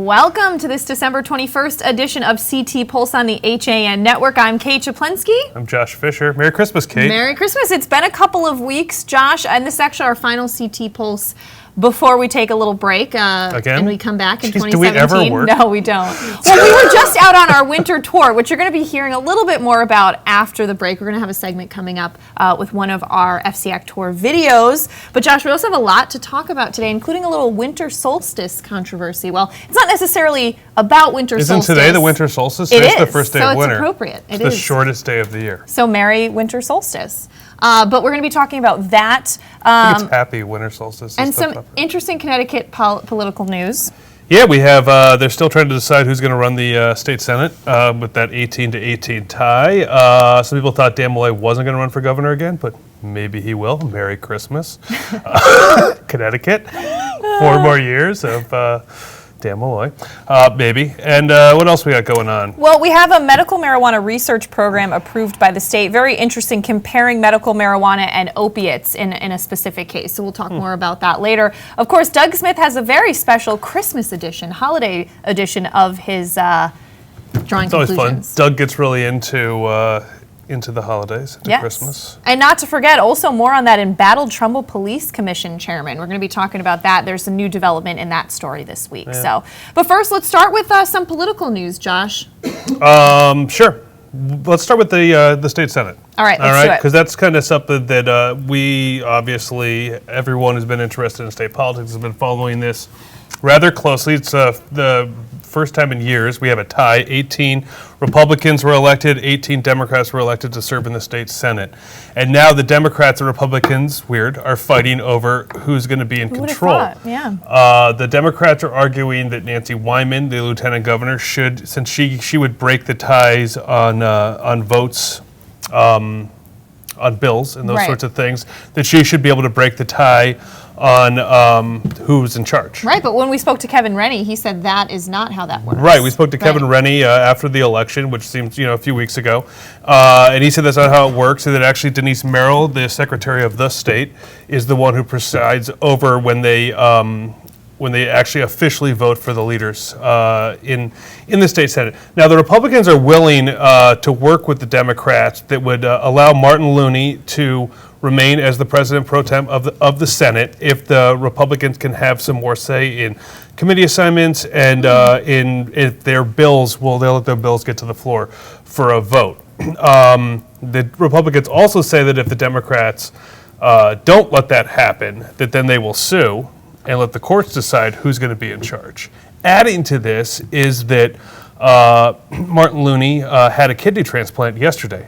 Welcome to this December 21st edition of CT Pulse on the HAN Network. I'm Kate Czaplinski. I'm Josh Fisher. Merry Christmas, Kate. Merry Christmas. It's been a couple of weeks, Josh, and this is actually our final CT Pulse before we take a little break and we come back in 2017. Do we ever work? No, we don't. Well, we were just out on our winter tour, which you're going to be hearing a little bit more about after the break. We're going to have a segment coming up with one of our FCAC tour videos. But Josh, we also have a lot to talk about today, including a little winter solstice controversy. Well, it's not necessarily about winter solstice. Isn't today the winter solstice? It Today's is. the first day of winter. So it's appropriate. It's the shortest day of the year. So merry winter solstice. But we're going to be talking about that. I think it's happy winter solstice. And some interesting Connecticut political news. Yeah, we have, they're still trying to decide who's going to run the state senate with that 18-18 tie. Some people thought Dan Malloy wasn't going to run for governor again, but maybe he will. Merry Christmas. Connecticut. 4 more years of Dan Malloy, maybe. And what else we got going on? Well, we have a medical marijuana research program approved by the state. Very interesting, comparing medical marijuana and opiates in a specific case. So we'll talk more about that later. Of course, Doug Smith has a very special Christmas edition, holiday edition of his drawing conclusions. It's always fun. Doug gets really into the holidays, into Christmas. And not to forget, also more on that embattled Trumbull Police Commission chairman. We're going to be talking about that. There's a new development in that story this week. Yeah. But first, let's start with some political news, Josh. Sure. Let's start with the state senate. All right, let's do it. Because that's kind of something that we obviously, everyone who's been interested in state politics has been following this rather closely. It's the first time in years we have a tie. 18 Republicans were elected, 18 Democrats were elected to serve in the state Senate. And now the Democrats and Republicans, are fighting over who's going to be in control. Yeah. The Democrats are arguing that Nancy Wyman, the lieutenant governor, should, since she would break the ties on votes, on bills and those sorts of things, that she should be able to break the tie on who's in charge. Right, but when we spoke to Kevin Rennie, he said that is not how that works. Right, we spoke to Kevin Rennie after the election, which seems, a few weeks ago, and he said that's not how it works, and that actually Denise Merrill, the Secretary of the state, is the one who presides over when they actually officially vote for the leaders in the state Senate. Now, the Republicans are willing to work with the Democrats that would allow Martin Looney to remain as the president pro tem of the Senate if the Republicans can have some more say in committee assignments and if their bills, they'll let their bills get to the floor for a vote. The Republicans also say that if the Democrats don't let that happen, that then they will sue and let the courts decide who's going to be in charge. Adding to this is that Martin Looney had a kidney transplant yesterday.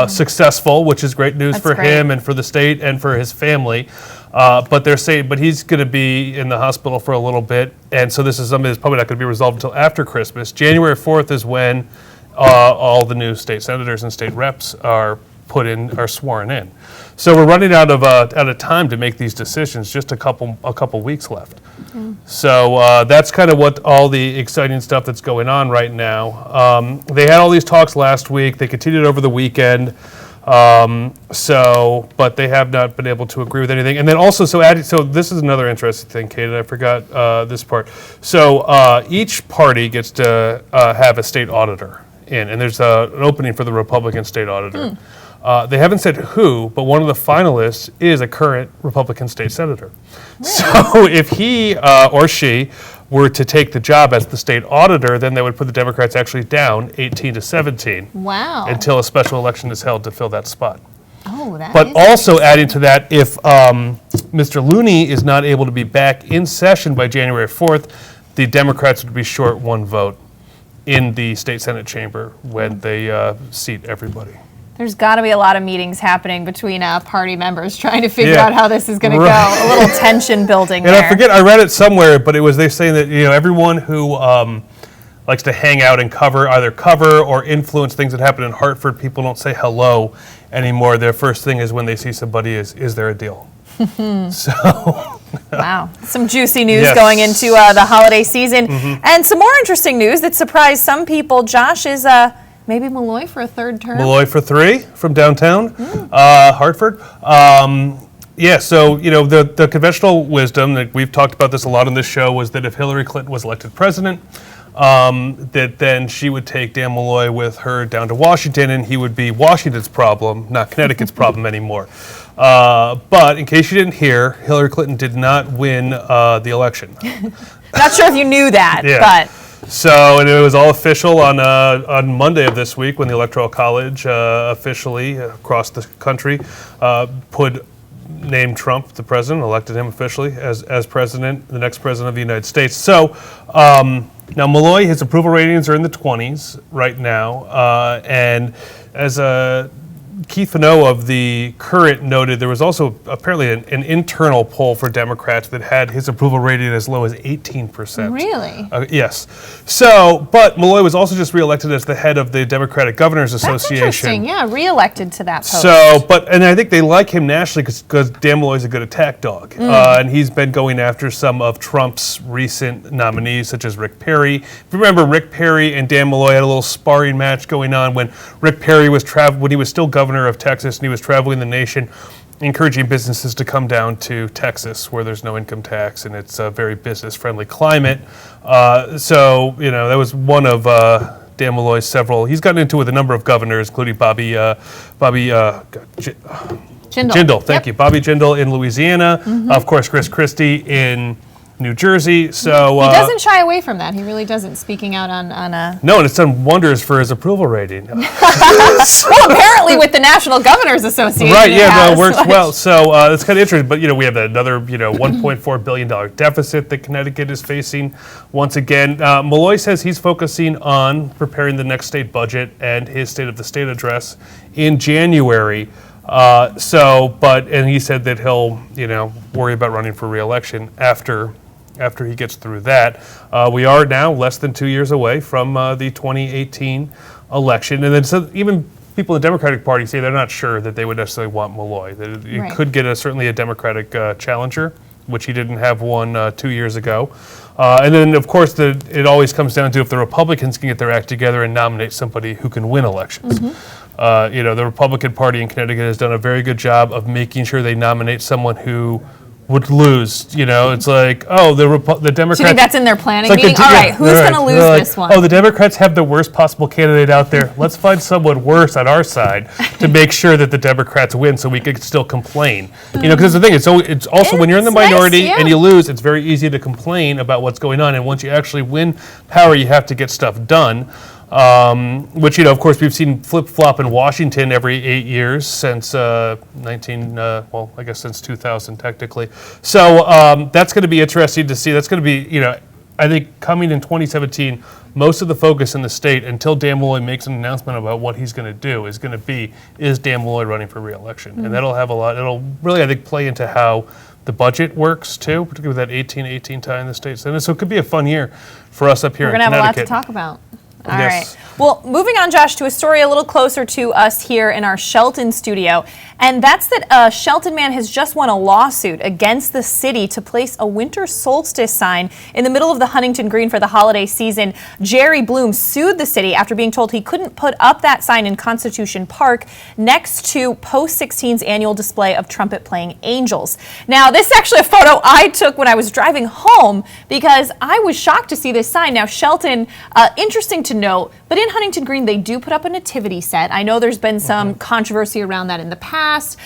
Successful, which is great news for him and for the state and for his family. But they're saying, he's going to be in the hospital for a little bit, and so this is something that's probably not going to be resolved until after Christmas. January 4th is when all the new state senators and state reps are sworn in. So we're running out of time to make these decisions. Just a couple weeks left. So that's kind of what all the exciting stuff that's going on right now. They had all these talks last week. They continued over the weekend. But they have not been able to agree with anything. And then also, so this is another interesting thing, Kate, and I forgot this part. So each party gets to have a state auditor in, and there's an opening for the Republican state auditor. They haven't said who, but one of the finalists is a current Republican state senator. Really? So if he or she were to take the job as the state auditor, then they would put the Democrats actually down 18-17. Wow. Until a special election is held to fill that spot. Oh, but also adding to that, if Mr. Looney is not able to be back in session by January 4th, the Democrats would be short one vote in the state Senate chamber when they seat everybody. There's got to be a lot of meetings happening between party members trying to figure out how this is going to go. A little tension building there. And I read it somewhere, but they saying that everyone who likes to hang out and either cover or influence things that happen in Hartford, people don't say hello anymore. Their first thing is when they see somebody is there a deal? So. Wow. Some juicy news going into the holiday season. And some more interesting news that surprised some people. Josh is maybe Malloy for a third term. Malloy for 3 from downtown Hartford. Yeah, so, the conventional wisdom, that we've talked about this a lot on this show, was that if Hillary Clinton was elected president, that then she would take Dan Malloy with her down to Washington, and he would be Washington's problem, not Connecticut's problem anymore. But in case you didn't hear, Hillary Clinton did not win the election. Not sure if you knew that, Yeah. but... So, and it was all official on Monday of this week when the Electoral College officially across the country named Trump the president, elected him officially as president, the next president of the United States. So now Malloy, his approval ratings are in the 20s right now, and as Keith Fano of the Current noted, there was also apparently an internal poll for Democrats that had his approval rating as low as 18%. Really? Yes. So, but Malloy was also just reelected as the head of the Democratic Governors Association. That's interesting. Yeah, reelected to that post. So, and I think they like him nationally because Dan Malloy's a good attack dog. And he's been going after some of Trump's recent nominees, such as Rick Perry. If you remember, Rick Perry and Dan Malloy had a little sparring match going on when Rick Perry was when he was still governor of Texas, and he was traveling the nation encouraging businesses to come down to Texas where there's no income tax and it's a very business-friendly climate. So, that was one of Dan Malloy's several. He's gotten into it with a number of governors, including Bobby Jindal. Thank you. Bobby Jindal in Louisiana. Of course, Chris Christie in New Jersey. So he doesn't shy away from that. He really doesn't, speaking out on a... No, and it's done wonders for his approval rating. Well, apparently with the National Governors Association. Right, it works well. So it's kind of interesting. But, we have another, $1.4 billion deficit that Connecticut is facing once again. Malloy says he's focusing on preparing the next state budget and his State of the State address in January. And he said that he'll, worry about running for re-election after he gets through that. We are now less than 2 years away from the 2018 election. And then so even people in the Democratic Party say they're not sure that they would necessarily want Malloy. That it could get certainly a Democratic challenger, which he didn't have one 2 years ago. And then, of course, it always comes down to if the Republicans can get their act together and nominate somebody who can win elections. The Republican Party in Connecticut has done a very good job of making sure they nominate someone who would lose. It's like, the Democrats... Do you think that's in their planning meeting? All right, who's going to lose this one? The Democrats have the worst possible candidate out there. Let's find someone worse on our side to make sure that the Democrats win so we can still complain. Because the thing, it's also when you're in the minority and you lose, it's very easy to complain about what's going on. And once you actually win power, you have to get stuff done. Which, of course, we've seen flip-flop in Washington every 8 years since since 2000, technically. So that's going to be interesting to see. That's going to be, I think coming in 2017, most of the focus in the state, until Dan Malloy makes an announcement about what he's going to do, is Dan Malloy running for re-election? And that'll have it'll really, I think, play into how the budget works, too, particularly with that 1818 tie in the state Senate. So it could be a fun year for us up here in Connecticut. We're going to have a lot to talk about. All yes. right. Well, moving on, Josh, to a story a little closer to us here in our Shelton studio. And that's that a Shelton man has just won a lawsuit against the city to place a winter solstice sign in the middle of the Huntington Green for the holiday season. Jerry Bloom sued the city after being told he couldn't put up that sign in Constitution Park next to Post 16's annual display of trumpet-playing angels. Now, this is actually a photo I took when I was driving home because I was shocked to see this sign. Now, Shelton, interesting to note, but in Huntington Green, they do put up a nativity set. I know there's been some controversy around that in the past.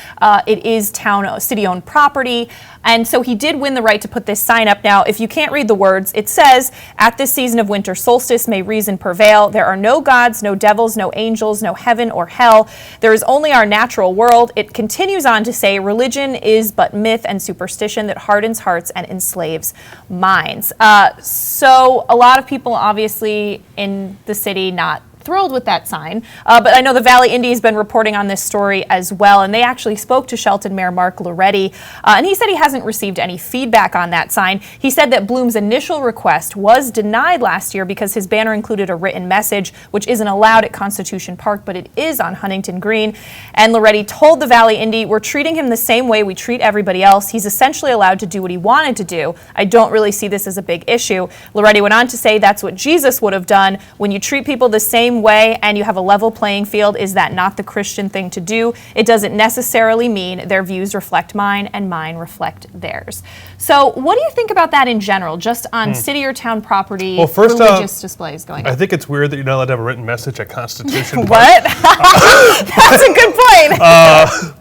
It is city-owned property. And so he did win the right to put this sign up. Now, if you can't read the words, it says, "At this season of winter solstice, may reason prevail. There are no gods, no devils, no angels, no heaven or hell. There is only our natural world." It continues on to say, "Religion is but myth and superstition that hardens hearts and enslaves minds." So a lot of people, obviously, in the city not thrilled with that sign. But I know the Valley Indy has been reporting on this story as well, and they actually spoke to Shelton Mayor Mark Loretti, and he said he hasn't received any feedback on that sign. He said that Bloom's initial request was denied last year because his banner included a written message, which isn't allowed at Constitution Park, but it is on Huntington Green. And Loretti told the Valley Indy, "We're treating him the same way we treat everybody else. He's essentially allowed to do what he wanted to do. I don't really see this as a big issue." Loretti went on to say that's what Jesus would have done. When you treat people the same same way and you have a level playing field, is that not the Christian thing to do? It doesn't necessarily mean their views reflect mine and mine reflect theirs. So what do you think about that in general, just on city or town property, religious displays going on? I think it's weird that you're not allowed to have a written message at Constitution Park. What? That's a good point.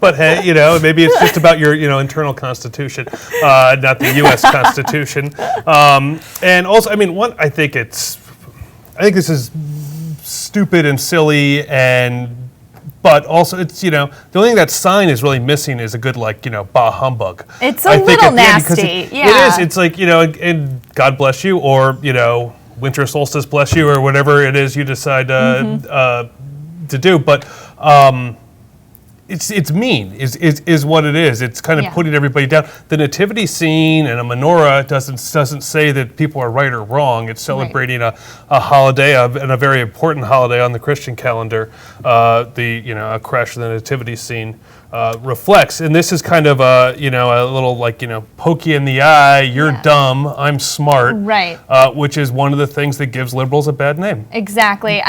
But hey, maybe it's just about your, internal constitution, not the U.S. Constitution. And also, I think this is stupid and silly, but also it's, the only thing that sign is really missing is a good, bah humbug. It's a little nasty, It is. It's like, and God bless you, or, winter solstice bless you, or whatever it is you decide to do. But it's mean, is what it is. It's kind of putting everybody down. The nativity scene and a menorah doesn't say that people are right or wrong. It's celebrating a holiday, and a very important holiday on the Christian calendar. A crash of the nativity scene reflects, and this is kind of a little pokey in the eye. You're dumb. I'm smart. Right. Which is one of the things that gives liberals a bad name. Exactly.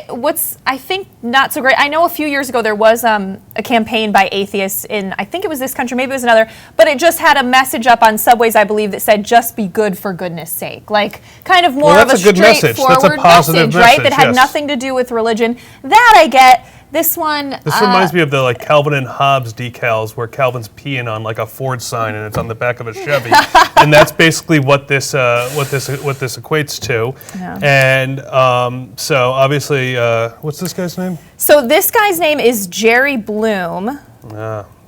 What's I think not so great. I know a few years ago there was a campaign by atheists in, I think it was this country, maybe it was another, but it just had a message up on subways, I believe, that said, "Just be good for goodness sake." Like kind of more of a straightforward message, right? That had nothing to do with religion. That I get. This reminds me of the Calvin and Hobbes decals where Calvin's peeing on a Ford sign and it's on the back of a Chevy, and that's basically what this equates to. Yeah. And so obviously, what's this guy's name? So this guy's name is Jerry Bloom.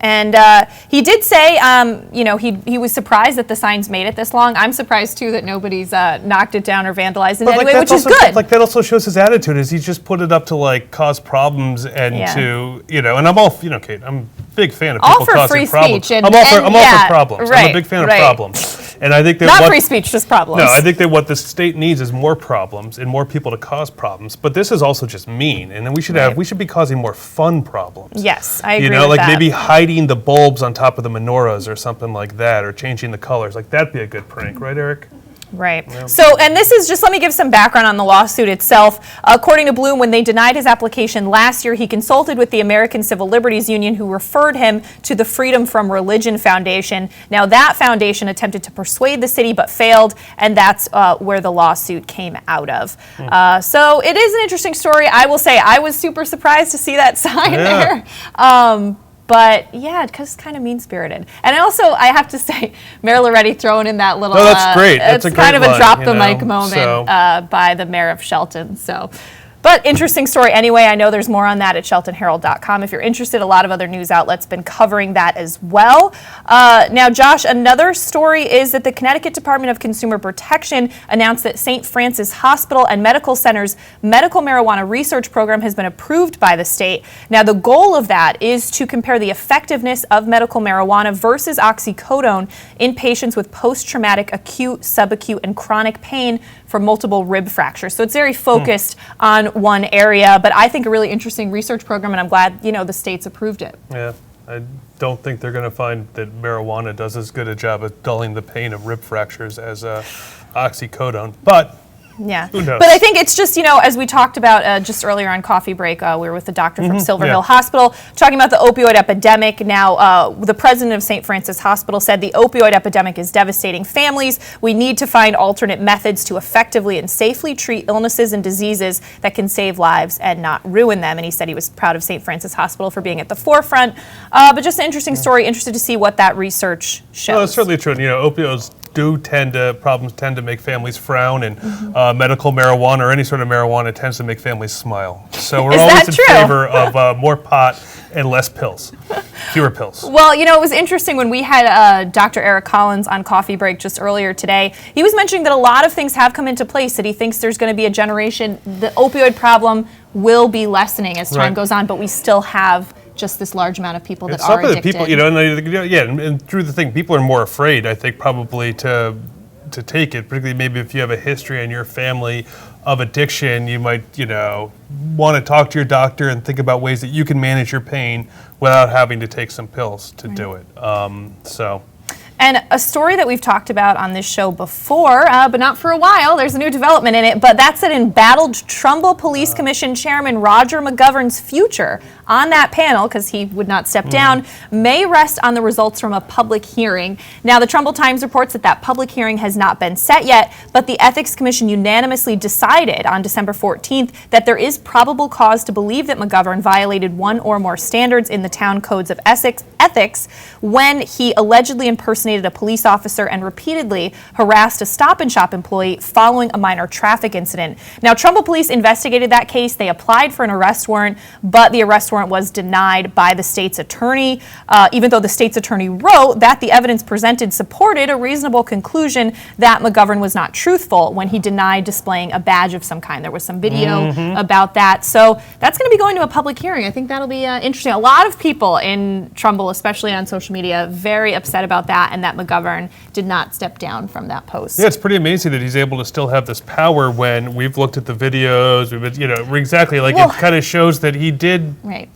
And he did say, he was surprised that the signs made it this long. I'm surprised, too, that nobody's knocked it down or vandalized it anyway, which is good. That also shows his attitude, is he's just put it up to, cause problems and to, and I'm all, Kate, I'm a big fan of people causing problems. I'm all for problems. I'm a big fan of problems. And I think that not free speech, just problems. No, I think that what the state needs is more problems and more people to cause problems. But this is also just mean, and then we should be causing more fun problems. Yes, I agree with that. Maybe hiding the bulbs on top of the menorahs or something like that, or changing the colors. That'd be a good prank, right, Eric? Right. Yeah. So, and this is just, let me give some background on the lawsuit itself. According to Bloom, when they denied his application last year, he consulted with the American Civil Liberties Union, who referred him to the Freedom from Religion Foundation. Now, that foundation attempted to persuade the city but failed, and that's where the lawsuit came out of. So it is an interesting story. I will say I was super surprised to see that sign there. But yeah, because it's kind of mean-spirited. And I have to say, Mayor Loretti throwing in that little... No, that's great. That's it's a great kind of line, a drop-the-mic moment by the mayor of Shelton. But interesting story anyway. I know there's more on that at sheltonherald.com. If you're interested, a lot of other news outlets been covering that as well. Now, Josh, another story is that the Connecticut Department of Consumer Protection announced that St. Francis Hospital and Medical Center's medical marijuana research program has been approved by the state. Now, the goal of that is to compare the effectiveness of medical marijuana versus oxycodone in patients with post-traumatic acute, subacute, and chronic pain from multiple rib fractures. So it's very focused on one area, but I think a really interesting research program, and I'm glad, the state's approved it. Yeah, I don't think they're going to find that marijuana does as good a job at dulling the pain of rib fractures as oxycodone, but yeah. Who knows? But I think it's just, as we talked about just earlier on Coffee Break, we were with the doctor from Silver Hill Hospital talking about the opioid epidemic. Now, the president of St. Francis Hospital said the opioid epidemic is devastating families. We need to find alternate methods to effectively and safely treat illnesses and diseases that can save lives and not ruin them. And he said he was proud of St. Francis Hospital for being at the forefront. But just an interesting story, interested to see what that research shows. Well, it's certainly true. Opioids problems tend to make families frown, and medical marijuana or any sort of marijuana tends to make families smile. So we're always in favor of more pot and less pills, fewer pills. Well, it was interesting when we had Dr. Eric Collins on Coffee Break just earlier today. He was mentioning that a lot of things have come into place, that he thinks there's going to be a generation, the opioid problem will be lessening as time goes on, but we still have just this large amount of people that are addicted. People, and through the thing, people are more afraid, I think, probably to take it, particularly maybe if you have a history in your family of addiction. You might, want to talk to your doctor and think about ways that you can manage your pain without having to take some pills to do it. And a story that we've talked about on this show before, but not for a while, there's a new development in it, but that's that embattled Trumbull Police Commission Chairman Roger McGovern's future on that panel, because he would not step down, may rest on the results from a public hearing. Now, the Trumbull Times reports that public hearing has not been set yet, but the Ethics Commission unanimously decided on December 14th that there is probable cause to believe that McGovern violated one or more standards in the town codes of ethics when he allegedly impersonated a police officer and repeatedly harassed a Stop and Shop employee following a minor traffic incident. Now, Trumbull police investigated that case. They applied for an arrest warrant, but the arrest warrant was denied by the state's attorney, even though the state's attorney wrote that the evidence presented supported a reasonable conclusion that McGovern was not truthful when he denied displaying a badge of some kind. There was some video about that. So that's going to be going to a public hearing. I think that'll be interesting. A lot of people in Trumbull, especially on social media, very upset about that, and that McGovern did not step down from that post. Yeah, it's pretty amazing that he's able to still have this power when we've looked at the videos. We've been, exactly, like it kind of shows that he did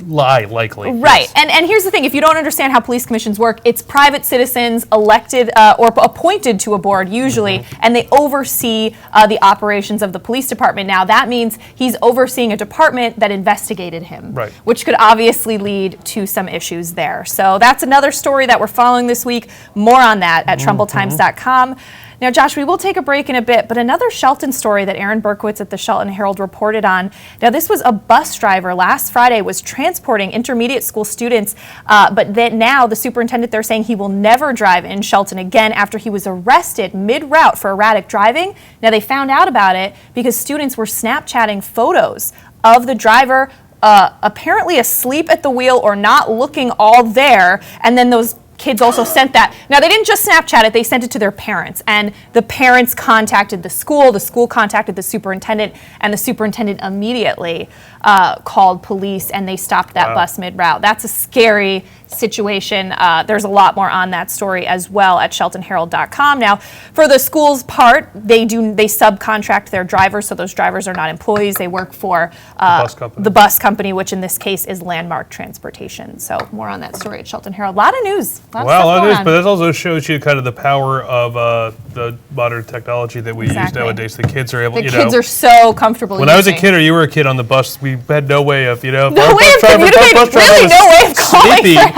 lie, likely. Right, yes. And here's the thing, if you don't understand how police commissions work, it's private citizens elected or appointed to a board usually, and they oversee the operations of the police department. Now, that means he's overseeing a department that investigated him, which could obviously lead to some issues there. So that's another story that we're following this week. More on that at TrumbullTimes.com. Now, Josh, we will take a break in a bit, but another Shelton story that Aaron Berkowitz at the Shelton Herald reported on. Now, this was a bus driver last Friday was transporting intermediate school students, but then now the superintendent, they're saying he will never drive in Shelton again after he was arrested mid-route for erratic driving. Now, they found out about it because students were Snapchatting photos of the driver apparently asleep at the wheel or not looking all there, and then those kids also sent that. Now, they didn't just Snapchat it, they sent it to their parents, and the parents contacted the school contacted the superintendent, and the superintendent immediately called police, and they stopped that bus mid-route. That's a scary situation. There's a lot more on that story as well at sheltonherald.com. Now, for the school's part, they subcontract their drivers, so those drivers are not employees. They work for the bus company, which in this case is Landmark Transportation. So more on that story at Shelton Herald. A lot of news. A lot of news, but that also shows you kind of the power of the modern technology that we use nowadays. The kids are able, the kids are so comfortable When I was a kid or you were a kid on the bus, we had no way of, no way of communicating, really no way of calling for help.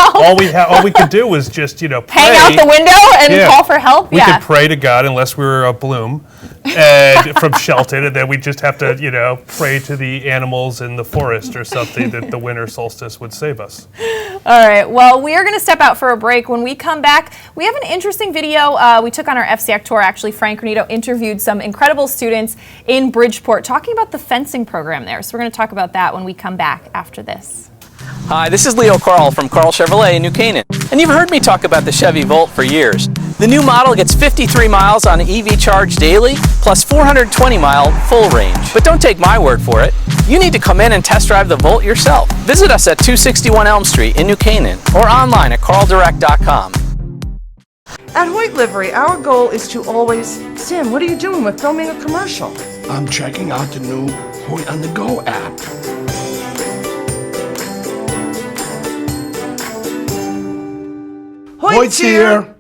All we could do was just, pray. Hang out the window and call for help. We could pray to God unless we were a Bloom and from Shelton, and then we just have to, pray to the animals in the forest or something that the winter solstice would save us. All right. Well, we are going to step out for a break. When we come back, we have an interesting video we took on our FCAC tour. Actually, Frank Renito interviewed some incredible students in Bridgeport talking about the fencing program there. So we're going to talk about that when we come back after this. Hi, this is Leo Carl from Carl Chevrolet in New Canaan. And you've heard me talk about the Chevy Volt for years. The new model gets 53 miles on EV charge daily, plus 420-mile full range. But don't take my word for it. You need to come in and test drive the Volt yourself. Visit us at 261 Elm Street in New Canaan or online at carldirect.com. At Hoyt Livery, our goal is to always... Sam, what are you doing? We're filming a commercial. I'm checking out the new Hoyt on the Go app. Hoyt's here!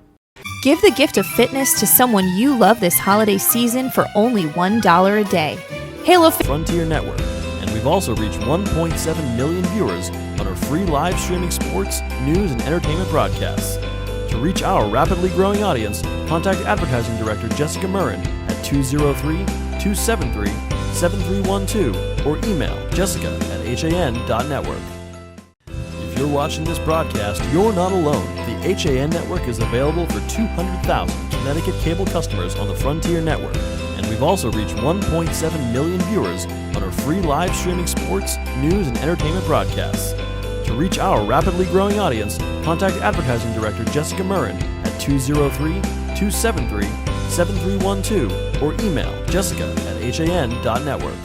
Give the gift of fitness to someone you love this holiday season for only $1 a day. Halo Frontier Network, and we've also reached 1.7 million viewers on our free live streaming sports, news, and entertainment broadcasts. To reach our rapidly growing audience, contact Advertising Director Jessica Murrin at 203-273-7312 or email jessica@han.network. If you're watching this broadcast, you're not alone. The HAN network is available for 200,000 Connecticut cable customers on the Frontier Network, and we've also reached 1.7 million viewers on our free live streaming sports, news, and entertainment broadcasts. To reach our rapidly growing audience, contact Advertising Director Jessica Murrin at 203-273-7312 or email jessica@han.network.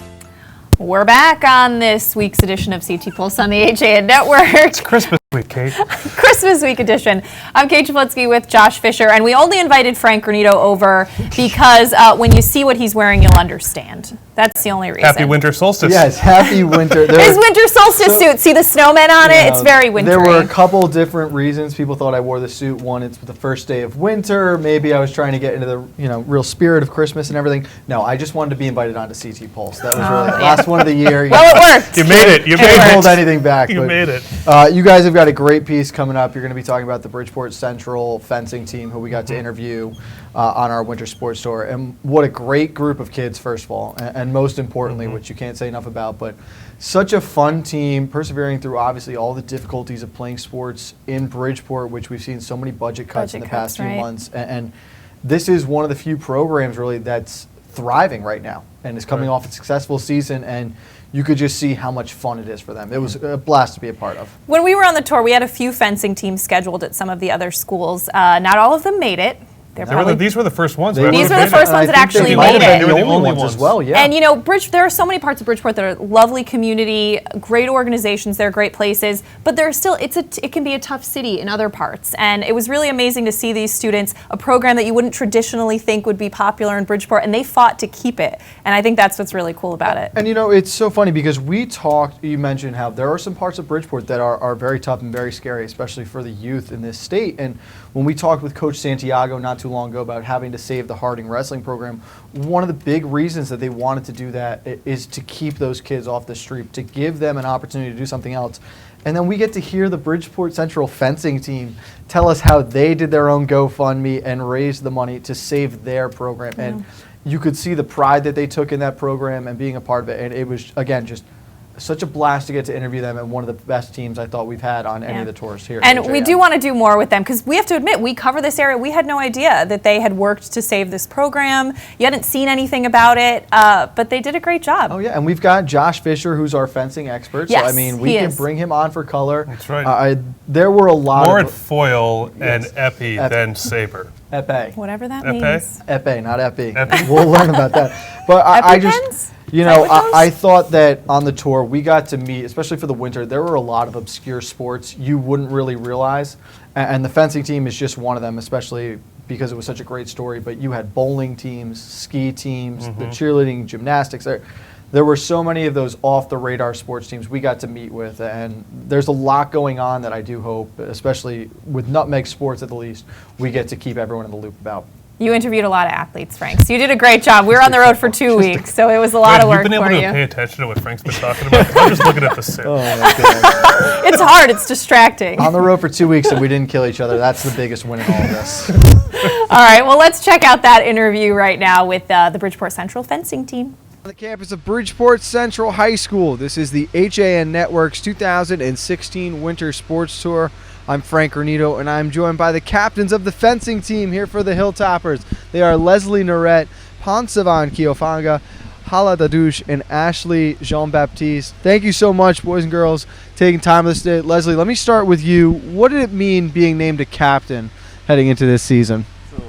We're back on this week's edition of CT Pulse on the HAN Network. It's Christmas Wait, Kate? Christmas week edition. I'm Kate Czaplinski with Josh Fisher, and we only invited Frank Granito over because when you see what he's wearing, you'll understand. That's the only reason. Happy winter solstice. Yes, happy winter. His winter solstice suit. See the snowmen on it? It's very wintry. There were a couple different reasons people thought I wore the suit. One, it's the first day of winter. Maybe I was trying to get into the real spirit of Christmas and everything. No, I just wanted to be invited onto CT Pulse. That was really the last one of the year. Well, it worked. You made it. You made Can't it. hold anything back. You made it. You guys have got a great piece coming up. You're going to be talking about the Bridgeport Central fencing team, who we got to interview on our winter sports tour. And what a great group of kids, first of all, and most importantly, which you can't say enough about, but such a fun team, persevering through obviously all the difficulties of playing sports in Bridgeport, which we've seen so many budget cuts in the past few months. And this is one of the few programs really that's thriving right now and is coming off a successful season, and you could just see how much fun it is for them. It was a blast to be a part of. When we were on the tour, we had a few fencing teams scheduled at some of the other schools. Not all of them made it. These were the first ones. These were the first ones that actually made it. They were the only ones as well, yeah. And there are so many parts of Bridgeport that are lovely community, great organizations. They're great places, but there's still it can be a tough city in other parts. And it was really amazing to see these students, a program that you wouldn't traditionally think would be popular in Bridgeport, and they fought to keep it. And I think that's what's really cool about it. And it's so funny because you mentioned how there are some parts of Bridgeport that are very tough and very scary, especially for the youth in this state. And when we talked with Coach Santiago not too long ago about having to save the Harding wrestling program, one of the big reasons that they wanted to do that is to keep those kids off the street, to give them an opportunity to do something else. And then we get to hear the Bridgeport Central fencing team tell us how they did their own GoFundMe and raised the money to save their program. And you could see the pride that they took in that program and being a part of it. And it was, again, just such a blast to get to interview them, and one of the best teams I thought we've had on any of the tours here. And we do want to do more with them because we have to admit, we cover this area. We had no idea that they had worked to save this program. You hadn't seen anything about it, but they did a great job. Oh, yeah, and we've got Josh Fisher, who's our fencing expert. Yes, so, I mean, we can bring him on for color. That's right. There were a lot More of... at foil and epi than saber. Epee. Whatever that Epee? means. Epee, not epi. Epi? We'll learn about that. But I just... EpiPens? I thought that on the tour we got to meet, especially for the winter, there were a lot of obscure sports you wouldn't really realize. And the fencing team is just one of them, especially because it was such a great story. But you had bowling teams, ski teams, the cheerleading, gymnastics. There were so many of those off-the-radar sports teams we got to meet with. And there's a lot going on that I do hope, especially with Nutmeg Sports at the least, we get to keep everyone in the loop about. You interviewed a lot of athletes, Frank, so you did a great job. We were on the road for 2 weeks, so it was a lot of work for you. You've been able to pay attention to what Frank's been talking about. I'm just looking at the suit. Oh, my goodness. It's hard. It's distracting. On the road for 2 weeks and we didn't kill each other. That's the biggest win in all of this. All right, well, let's check out that interview right now with the Bridgeport Central fencing team. On the campus of Bridgeport Central High School, this is the HAN Network's 2016 Winter Sports Tour. I'm Frank Granito, and I'm joined by the captains of the fencing team here for the Hilltoppers. They are Leslie Norette, Pansavan Kiofanga, Hala Dadouche, and Ashley Jean-Baptiste. Thank you so much, boys and girls, taking time this day. Leslie, let me start with you. What did it mean being named a captain heading into this season? So,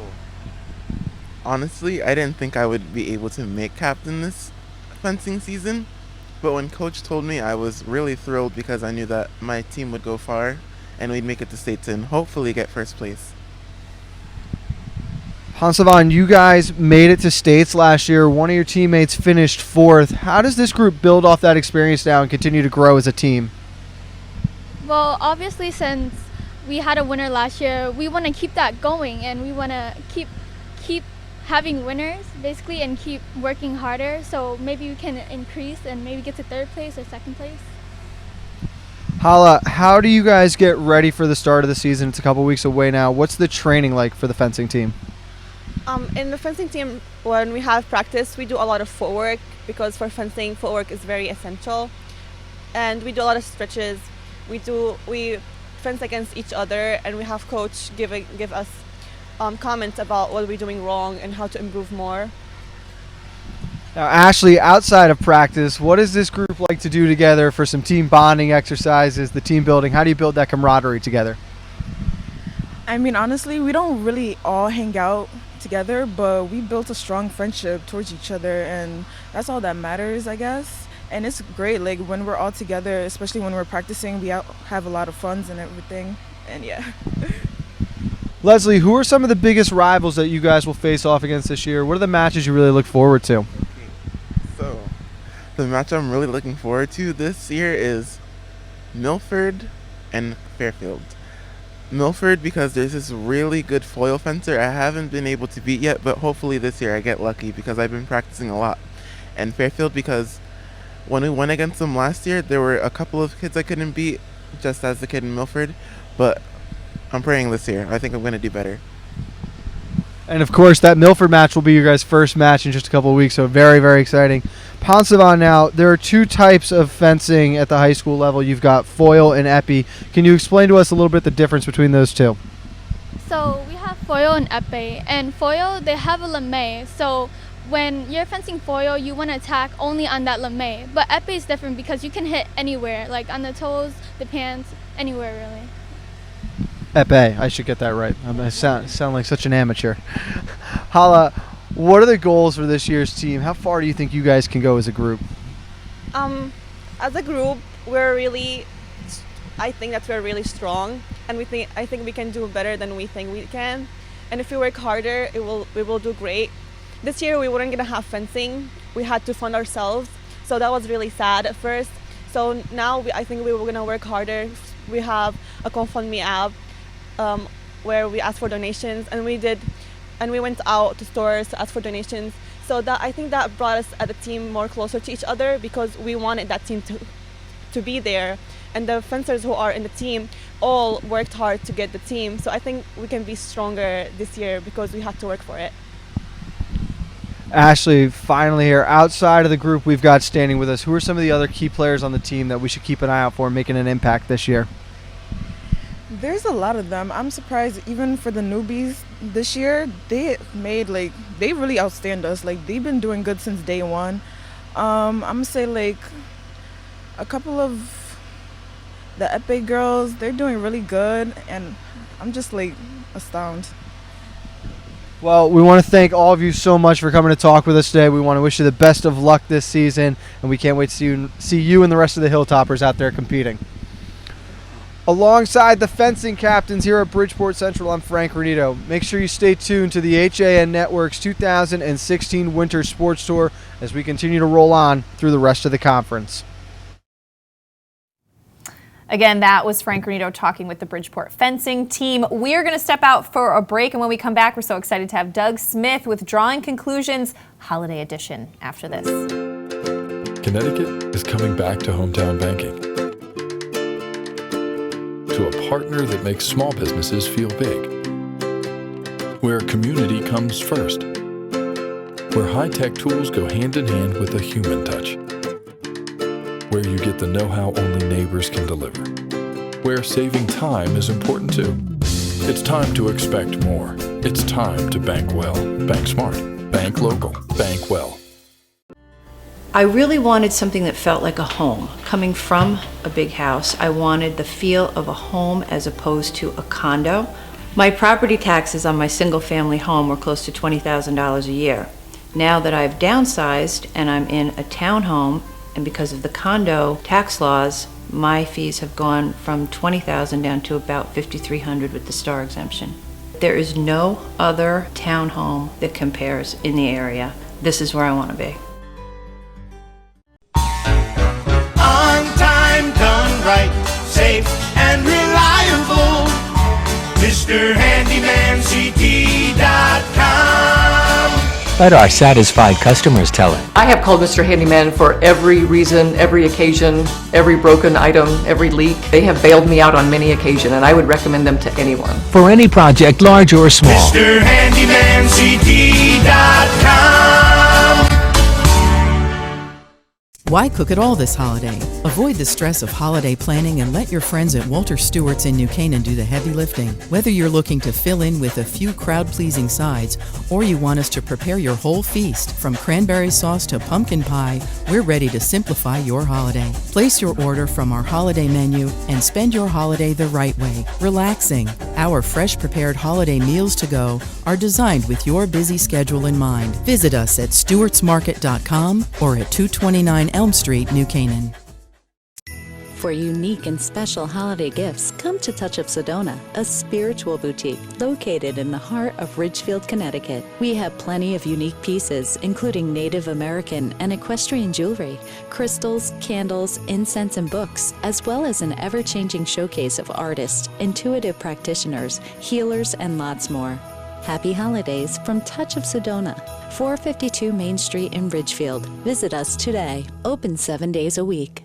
honestly, I didn't think I would be able to make captain this fencing season, but when Coach told me, I was really thrilled because I knew that my team would go far and we'd make it to states and hopefully get first place. Pansavan, you guys made it to states last year. One of your teammates finished 4th. How does this group build off that experience now and continue to grow as a team? Well, obviously, since we had a winner last year, we want to keep that going, and we want to keep having winners, basically, and keep working harder. So maybe we can increase and maybe get to 3rd place or 2nd place. Hala, how do you guys get ready for the start of the season? It's a couple weeks away now. What's the training like for the fencing team? In the fencing team, when we have practice, we do a lot of footwork because for fencing, footwork is very essential. And we do a lot of stretches. We fence against each other, and we have coach give us comments about what we're doing wrong and how to improve more. Now, Ashley, outside of practice, what does this group like to do together for some team bonding exercises, the team building? How do you build that camaraderie together? I mean, honestly, we don't really all hang out together, but we built a strong friendship towards each other, and that's all that matters, I guess. and it's great. Like when we're all together, especially when we're practicing, we have a lot of fun and everything. And yeah. Leslie, who are some of the biggest rivals that you guys will face off against this year? What are the matches you really look forward to? So, the match I'm really looking forward to this year is Milford and Fairfield. Milford because there's this really good foil fencer I haven't been able to beat yet, but hopefully this year I get lucky because I've been practicing a lot. And Fairfield because when we went against them last year, there were a couple of kids I couldn't beat, just as the kid in Milford, but I'm praying this year. I think I'm going to do better. And of course, that Milford match will be your guys' first match in just a couple of weeks, so very, very exciting. Ponsavon now, there are two types of fencing at the high school level. You've got foil and épée. Can you explain to us a little bit the difference between those two? So we have foil and épée, and foil, they have a lamé. So when you're fencing foil, you want to attack only on that lamé. But épée is different because you can hit anywhere, like on the toes, the pants, anywhere really. Épée, I should get that right. I sound like such an amateur. Hala, what are the goals for this year's team? How far do you think you guys can go as a group? As a group, I think that we're really strong, and I think we can do better than we think we can. And if we work harder, we will do great. This year we weren't gonna have fencing. We had to fund ourselves, so that was really sad at first. So now I think we were gonna work harder. We have a GoFundMe app where we ask for donations, and we went out to stores to ask for donations. So that I think that brought us as a team more closer to each other because we wanted that team to be there. And the fencers who are in the team all worked hard to get the team. So I think we can be stronger this year because we had to work for it. Ashley, finally here, outside of the group we've got standing with us, who are some of the other key players on the team that we should keep an eye out for making an impact this year? There's a lot of them. I'm surprised even for the newbies this year, they really outstand us. Like they've been doing good since day one. I'm gonna say like a couple of the épée girls, they're doing really good, and I'm just like astounded. Well, we want to thank all of you so much for coming to talk with us today. We want to wish you the best of luck this season, and we can't wait to see you and the rest of the Hilltoppers out there competing. Alongside the fencing captains here at Bridgeport Central, I'm Frank Renito. Make sure you stay tuned to the HAN Network's 2016 Winter Sports Tour as we continue to roll on through the rest of the conference. Again, that was Frank Renito talking with the Bridgeport fencing team. We are going to step out for a break, and when we come back, we're so excited to have Doug Smith with Drawing Conclusions Holiday Edition after this. Connecticut is coming back to hometown banking, to a partner that makes small businesses feel big, where community comes first, where high-tech tools go hand in hand with a human touch, where you get the know-how only neighbors can deliver, where saving time is important too. It's time to expect more. It's time to bank well, bank smart, bank local, bank well. I really wanted something that felt like a home. Coming from a big house, I wanted the feel of a home as opposed to a condo. My property taxes on my single-family home were close to $20,000 a year. Now that I've downsized and I'm in a townhome, and because of the condo tax laws, my fees have gone from $20,000 down to about $5,300 with the star exemption. There is no other townhome that compares in the area. This is where I want to be. On time, done right, safe and reliable. MrHandymanCT.com. Let our satisfied customers tell it. I have called Mr. Handyman for every reason, every occasion, every broken item, every leak. They have bailed me out on many occasions, and I would recommend them to anyone. For any project, large or small. MrHandymanCT.com. Why cook it all this holiday? Avoid the stress of holiday planning and let your friends at Walter Stewart's in New Canaan do the heavy lifting. Whether you're looking to fill in with a few crowd-pleasing sides or you want us to prepare your whole feast, from cranberry sauce to pumpkin pie, we're ready to simplify your holiday. Place your order from our holiday menu and spend your holiday the right way, relaxing. Our fresh prepared holiday meals to go are designed with your busy schedule in mind. Visit us at stewartsmarket.com or at 229 Elm Street, New Canaan. For unique and special holiday gifts, come to Touch of Sedona, a spiritual boutique located in the heart of Ridgefield, Connecticut. We have plenty of unique pieces, including Native American and equestrian jewelry, crystals, candles, incense, and books, as well as an ever-changing showcase of artists, intuitive practitioners, healers, and lots more. Happy holidays from Touch of Sedona, 452 Main Street in Ridgefield. Visit us today. Open 7 days a week.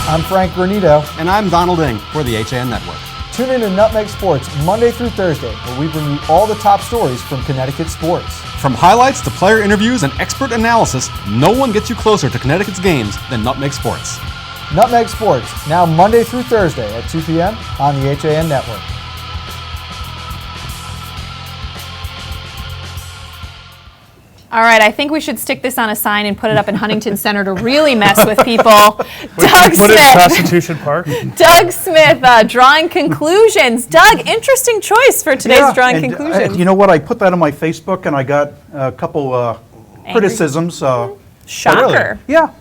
I'm Frank Granito. And I'm Donald Ing for the HAN Network. Tune in to Nutmeg Sports Monday through Thursday, where we bring you all the top stories from Connecticut sports. From highlights to player interviews and expert analysis, no one gets you closer to Connecticut's games than Nutmeg Sports. Nutmeg Sports, now Monday through Thursday at 2 p.m. on the HAN Network. All right, I think we should stick this on a sign and put it up in Huntington Center to really mess with people. Doug Put it in Prostitution Park. Doug Smith, drawing conclusions. Doug, interesting choice for today's drawing conclusions. You know what? I put that on my Facebook and I got a couple criticisms. Shocker. Yeah.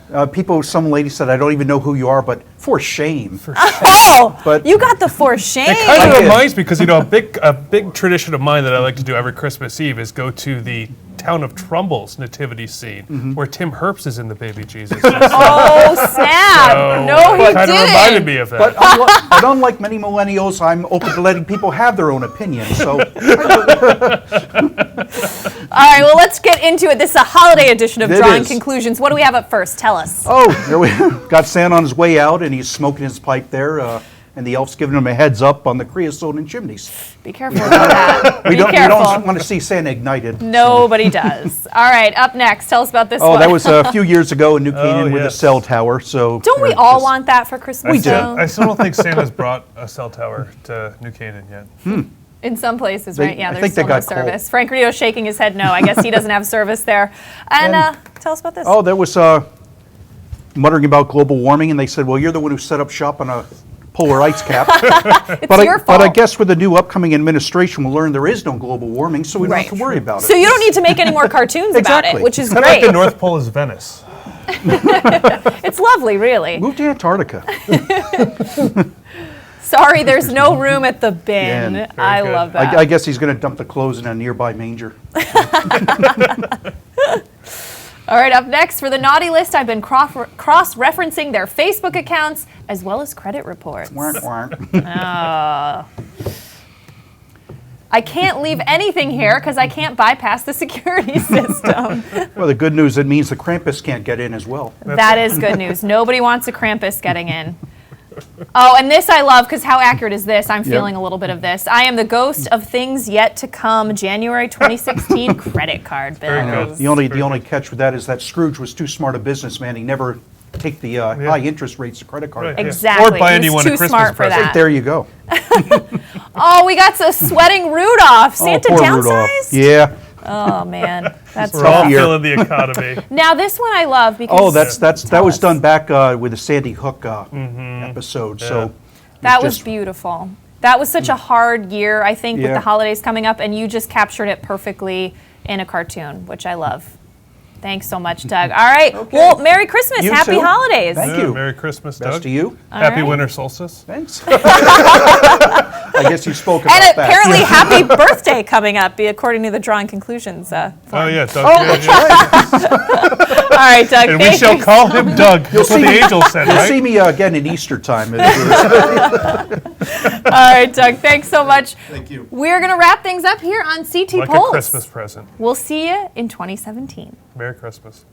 Some lady said, I don't even know who you are, but for shame. Oh, But you got the for shame. It kind of reminds me, because a big tradition of mine that I like to do every Christmas Eve is go to the town of Trumbull's nativity scene, where Tim Herbst is in the baby Jesus. Oh, snap. So No, he kind of didn't. reminded me of that. But unlike many millennials, I'm open to letting people have their own opinions. So, All right, well, let's get into it. This is a holiday edition of It Drawing is. Conclusions. What do we have up first? Tell us. oh, there we got Santa on his way out, and he's smoking his pipe there, and the elf's giving him a heads up on the creosote and chimneys. Be careful about that. We Be don't careful. want to see Santa ignited. Nobody does. All right, up next. Tell us about this Oh, one. that was a few years ago in New Canaan with a cell tower. So Don't we all want that for Christmas? We do. though? I still don't think Santa's brought a cell tower to New Canaan yet. In some places, They- right? Yeah, I there's think they still no got cold. service. Frank Rito's shaking his head no. I guess he doesn't have service there. And tell us about this. Oh, there was muttering about global warming, and they said, well, you're the one who set up shop on a polar ice cap. It's your fault. But I guess with the new upcoming administration, we'll learn there is no global warming, so we don't have to worry about it. So you don't need to make any more cartoons about it, which is Kind of like great. the North Pole is Venice. It's lovely, really. Move to Antarctica. Sorry, there's no room at the bin. Yeah, I love that. I guess he's going to dump the clothes in a nearby manger. All right, up next for the naughty list, I've been cross-referencing their Facebook accounts as well as credit reports. I can't leave anything here because I can't bypass the security system. Well, the good news, it means the Krampus can't get in as well. That is good news. Nobody wants a Krampus getting in. Oh, and this I love because how accurate is this? I'm feeling a little bit of this. I am the ghost of things yet to come. January 2016 credit card bills. The only catch with that is that Scrooge was too smart a businessman. He never take the high interest rates of credit card. Right, yeah. Exactly. Or buy He was anyone too a Christmas smart for present. that. There you go. Oh, we got a sweating Rudolph. Santa poor downsized? Rudolph. Yeah. Oh man, that's We're all rough. feeling the economy. Now this one I love because Oh, that was done back with the Sandy Hook episode. So that was beautiful. That was such a hard year, I think, with Yeah. the holidays coming up, and you just captured it perfectly in a cartoon, which I love. Thanks so much, Doug. All right. Well, Merry Christmas. You Happy too. holidays. Thank you. Merry Christmas, Best Doug. to you. Happy right. winter solstice. Thanks. I guess you spoke about And that. apparently, happy birthday coming up, according to the drawing conclusions. Oh, yeah, Doug. Oh, yeah, that's yeah. All right, Doug. And we thank shall you. call him Doug. That's what the angel said, You'll right? see me again at Easter time. All right, Doug. Thanks so much. Thank you. We're going to wrap things up here on CT Like Pulse. a Christmas present. We'll see you in 2017. Merry Christmas.